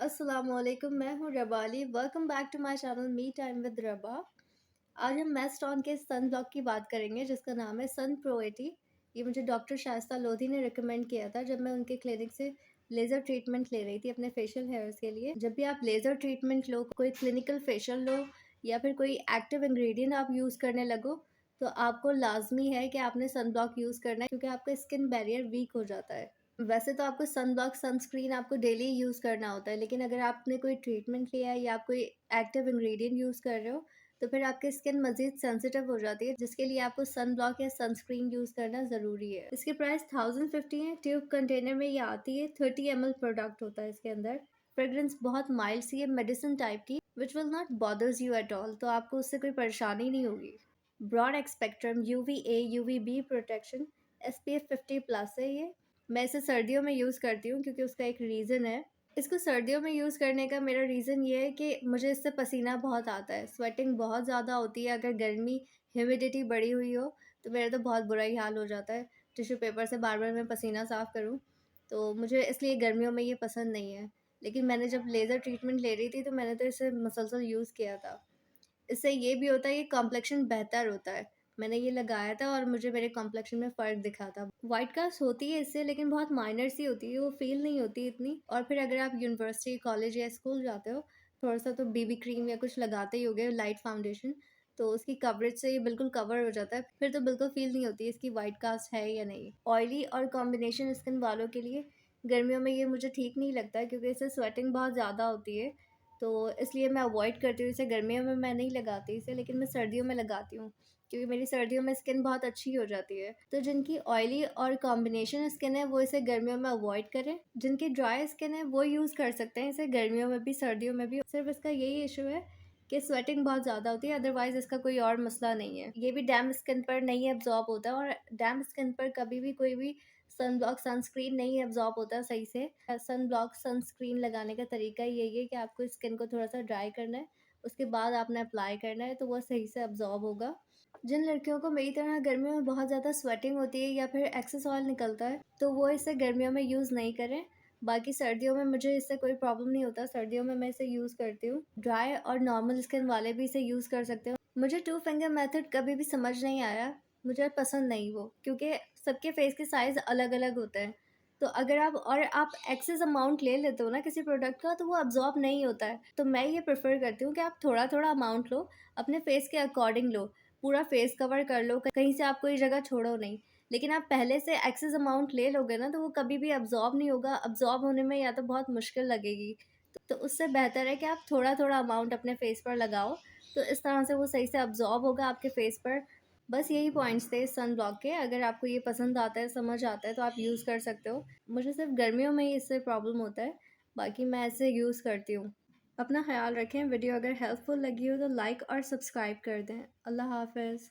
अस्सलामुअलैकुम, मैं हूँ Rabali. Welcome back to my channel me time with Raba. आज हम मैस्टॉन के सन ब्लॉक की बात करेंगे जिसका नाम है सन प्रो 80। ये मुझे डॉक्टर शाइस्ता लोधी ने रिकमेंड किया था जब मैं उनके क्लिनिक से लेज़र ट्रीटमेंट ले रही थी अपने फेशियल हेयर्स के लिए। जब भी आप लेज़र ट्रीटमेंट लो, कोई क्लिनिकल फेशियल लो या फिर कोई एक्टिव इंग्रेडिएंट आप यूज़ करने लगो, तो आपको लाजमी है कि आपने सन ब्लॉक यूज़ करना है, क्योंकि आपका स्किन बैरियर वीक हो जाता है। वैसे तो आपको सन ब्लॉक सनस्क्रीन आपको डेली यूज़ करना होता है, लेकिन अगर आपने कोई ट्रीटमेंट लिया है या आप कोई एक्टिव इंग्रेडिएंट यूज़ कर रहे हो, तो फिर आपकी स्किन मज़ीद सेंसिटिव हो जाती है, जिसके लिए आपको सन ब्लॉक या सनस्क्रीन यूज़ करना ज़रूरी है। इसकी प्राइस 1050 है। ट्यूब कंटेनर में ये आती है। 30 ml प्रोडक्ट होता है इसके अंदर। फ्रेग्रेंस बहुत माइल्ड सी है, मेडिसिन टाइप की, which will not bothers you at all, तो आपको उससे कोई परेशानी नहीं होगी। Broad spectrum UVA UVB protection, SPF 50+ है ये। मैं इसे सर्दियों में यूज़ करती हूँ क्योंकि उसका एक रीज़न है। इसको सर्दियों में यूज़ करने का मेरा रीज़न ये है कि मुझे इससे पसीना बहुत आता है, स्वेटिंग बहुत ज़्यादा होती है। अगर गर्मी, ह्यूमिडिटी बढ़ी हुई हो, तो मेरा तो बहुत बुरा ही हाल हो जाता है। टिश्यू पेपर से बार-बार मैं पसीना साफ़ करूँ, तो मुझे इसलिए गर्मियों में ये पसंद नहीं है। लेकिन मैंने जब लेज़र ट्रीटमेंट ले रही थी, तो मैंने तो इसे मुसलसल यूज़ किया था। इससे ये भी होता है कि कॉम्प्लेक्शन बेहतर होता है। मैंने ये लगाया था और मुझे मेरे कॉम्प्लेक्शन में फ़र्क दिखा था। व्हाइट कास्ट होती है इससे, लेकिन बहुत माइनर सी होती है, वो फ़ील नहीं होती इतनी। और फिर अगर आप यूनिवर्सिटी, कॉलेज या स्कूल जाते हो, थोड़ा-सा तो बीबी क्रीम या कुछ लगाते ही होगे, लाइट फाउंडेशन, तो उसकी कवरेज से ये बिल्कुल कवर हो जाता है। फिर तो बिल्कुल फ़ील नहीं होती इसकी व्हाइट कास्ट है या नहीं। ऑयली और कॉम्बिनेशन स्किन वालों के लिए गर्मियों में ये मुझे ठीक नहीं लगता है, क्योंकि इससे स्वेटिंग बहुत ज़्यादा होती है। तो इसलिए मैं अवॉइड करती हूँ इसे। गर्मियों में मैं नहीं लगाती इसे, लेकिन मैं सर्दियों में लगाती हूँ, क्योंकि मेरी सर्दियों में स्किन बहुत अच्छी हो जाती है। तो जिनकी ऑयली और कॉम्बिनेशन स्किन है, वो इसे गर्मियों में अवॉइड करें। जिनकी ड्राई स्किन है, वो यूज़ कर सकते हैं इसे गर्मियों में भी, सर्दियों में भी। सिर्फ इसका यही इशू है कि स्वेटिंग बहुत ज़्यादा होती है, अदरवाइज़ इसका कोई और मसला नहीं है। ये भी डैम्प स्किन पर नहीं एब्जॉर्ब होता, और डैम्प स्किन पर कभी भी कोई भी सन ब्लॉक सनस्क्रीन नहीं एब्जॉर्ब होता सही से। सन ब्लॉक सनस्क्रीन लगाने का तरीका यही है कि आपको स्किन को थोड़ा-सा ड्राई करना है, उसके बाद आपने अप्लाई करना है, तो वो सही से एब्जॉर्ब होगा। जिन लड़कियों को मेरी तरह गर्मियों में बहुत ज़्यादा स्वेटिंग होती है या फिर एक्सेस ऑयल निकलता है, तो वो इसे गर्मियों में यूज़ नहीं करें। बाकी सर्दियों में मुझे इससे कोई प्रॉब्लम नहीं होता, सर्दियों में मैं इसे यूज़ करती हूँ। ड्राई और नॉर्मल स्किन वाले भी इसे यूज़ कर सकते हो। मुझे टू फिंगर मेथड कभी भी समझ नहीं आया, मुझे पसंद नहीं वो, क्योंकि सबके फेस के साइज़ अलग-अलग होते हैं। तो अगर आप एक्सेस अमाउंट ले लेते हो ना किसी प्रोडक्ट का, तो वो अब्ज़ॉर्ब नहीं होता है। तो मैं ये प्रेफ़र करती हूँ कि आप थोड़ा-थोड़ा अमाउंट लो, अपने फेस के अकॉर्डिंग लो। पूरा फेस कवर कर लो, कहीं से आप कोई जगह छोड़ो नहीं। लेकिन आप पहले से एक्सेस अमाउंट ले लोगे ना, तो वो कभी भी अब्ज़ॉर्ब नहीं होगा। अब्ज़ॉर्ब होने में या तो बहुत मुश्किल लगेगी। तो उससे बेहतर है कि आप थोड़ा-थोड़ा अमाउंट अपने फेस पर लगाओ, तो इस तरह से वो सही से अब्ज़ॉर्ब होगा आपके फेस पर। बस यही पॉइंट्स थे सन ब्लॉक के। अगर आपको ये पसंद आता है, समझ आता है, तो आप यूज़ कर सकते हो। मुझे सिर्फ़ गर्मियों में ही इससे प्रॉब्लम होता है, बाकी मैं इसे यूज़ करती हूँ। अपना ख़्याल रखें। वीडियो अगर हेल्पफुल लगी हो तो लाइक और सब्सक्राइब कर दें। अल्लाह हाफ़िज़।